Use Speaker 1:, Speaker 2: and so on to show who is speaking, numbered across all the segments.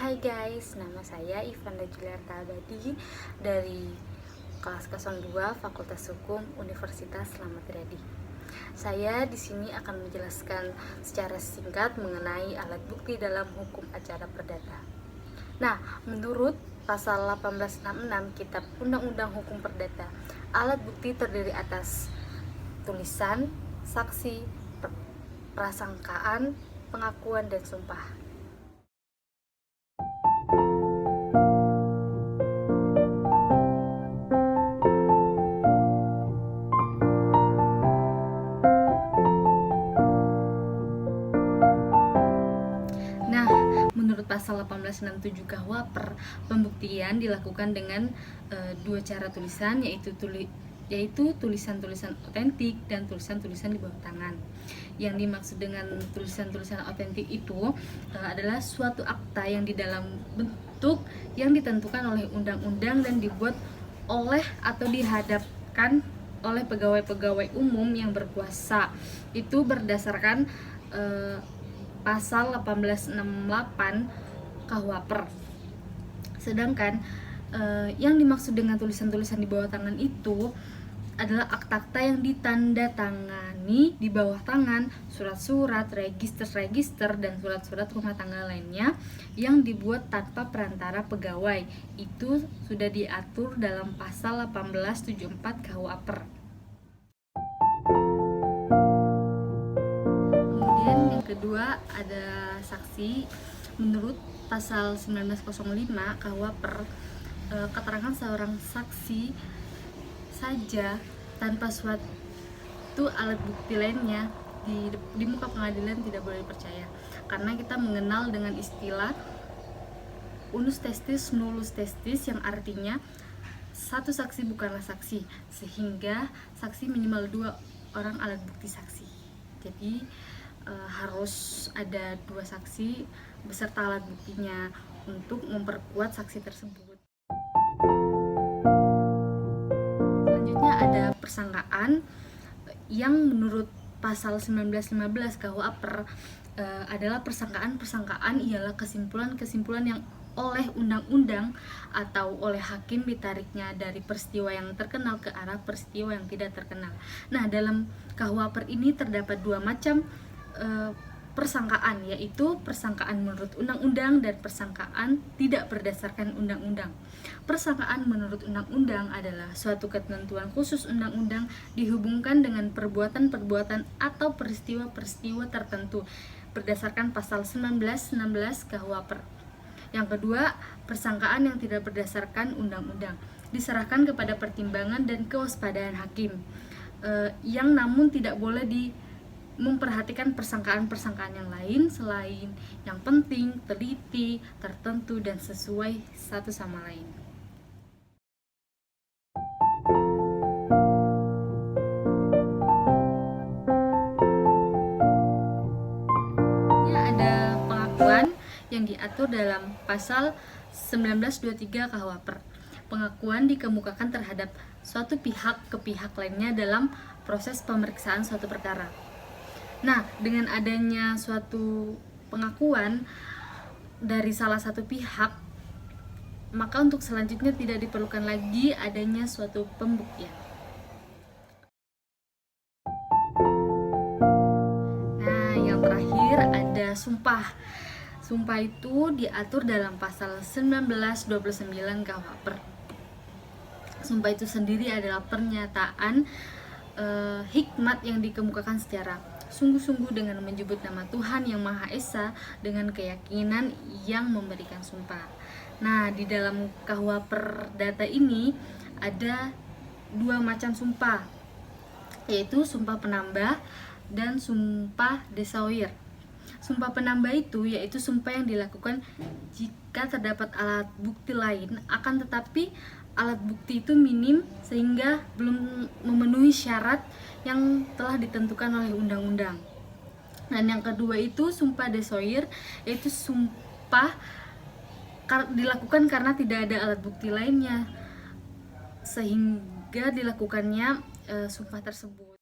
Speaker 1: Hai guys, nama saya Ivanda Juliarta Abadi dari kelas 02 Fakultas Hukum Universitas Slamet Riyadi. Saya di sini akan menjelaskan secara singkat mengenai alat bukti dalam hukum acara perdata. Nah, menurut pasal 1866 Kitab Undang-Undang Hukum Perdata, alat bukti terdiri atas tulisan, saksi, prasangkaan, pengakuan, dan sumpah. Nah, menurut pasal 1867 KUHP, pembuktian dilakukan dengan dua cara tulisan, yaitu tulisan-tulisan otentik dan tulisan-tulisan di bawah tangan. Yang dimaksud dengan tulisan-tulisan otentik itu adalah suatu akta yang di dalam bentuk yang ditentukan oleh undang-undang dan dibuat oleh atau dihadapkan oleh pegawai-pegawai umum yang berkuasa. Itu berdasarkan pasal 1868 KUHP. Sedangkan yang dimaksud dengan tulisan-tulisan di bawah tangan itu adalah akta-akta yang ditandatangani di bawah tangan, surat-surat, register-register, dan surat-surat rumah tangga lainnya yang dibuat tanpa perantara pegawai. Itu sudah diatur dalam pasal 1874 KUHP. Kemudian yang kedua ada saksi. Menurut pasal 1905 KUHP, keterangan seorang saksi saja tanpa suatu alat bukti lainnya di muka pengadilan tidak boleh dipercaya, karena kita mengenal dengan istilah unus testis nullus testis, yang artinya satu saksi bukanlah saksi, sehingga saksi minimal 2 orang alat bukti saksi. Jadi harus ada 2 saksi beserta alat buktinya untuk memperkuat saksi tersebut. Selanjutnya ada persangkaan, yang menurut pasal 1915 KUHP adalah persangkaan ialah kesimpulan-kesimpulan yang oleh undang-undang atau oleh hakim ditariknya dari peristiwa yang terkenal ke arah peristiwa yang tidak terkenal. Nah, dalam KUHP ini terdapat 2 macam persangkaan, yaitu persangkaan menurut undang-undang dan persangkaan tidak berdasarkan undang-undang. Persangkaan menurut undang-undang adalah suatu ketentuan khusus undang-undang dihubungkan dengan perbuatan-perbuatan atau peristiwa-peristiwa tertentu berdasarkan pasal 1916 KUHP. Yang kedua, persangkaan yang tidak berdasarkan undang-undang diserahkan kepada pertimbangan dan kewaspadaan hakim, yang namun tidak boleh memperhatikan persangkaan-persangkaan yang lain selain yang penting, teliti, tertentu, dan sesuai satu sama lain. Ada pengakuan yang diatur dalam pasal 1923 KUHP. Pengakuan dikemukakan terhadap suatu pihak ke pihak lainnya dalam proses pemeriksaan suatu perkara. Nah, dengan adanya suatu pengakuan dari salah satu pihak, maka untuk selanjutnya tidak diperlukan lagi adanya suatu pembuktian. Nah, yang terakhir ada sumpah. Sumpah itu diatur dalam pasal 1929 KUHP. Sumpah itu sendiri adalah pernyataan hikmat yang dikemukakan secara sungguh-sungguh dengan menyebut nama Tuhan Yang Maha Esa dengan keyakinan yang memberikan sumpah. Nah, di dalam KUHP Perdata ini ada 2 macam sumpah, yaitu sumpah penambah dan sumpah desawir. Sumpah penambah itu yaitu sumpah yang dilakukan jika terdapat alat bukti lain, akan tetapi alat bukti itu minim sehingga belum memenuhi syarat yang telah ditentukan oleh undang-undang. Dan yang kedua itu sumpah desawir, yaitu sumpah dilakukan karena tidak ada alat bukti lainnya sehingga dilakukannya sumpah tersebut.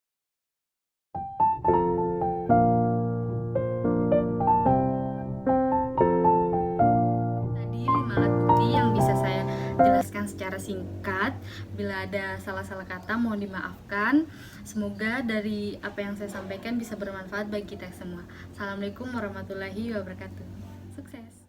Speaker 1: jelaskan secara singkat. Bila ada salah-salah kata mohon dimaafkan. Semoga dari apa yang saya sampaikan bisa bermanfaat bagi kita semua. Assalamualaikum warahmatullahi wabarakatuh. Sukses.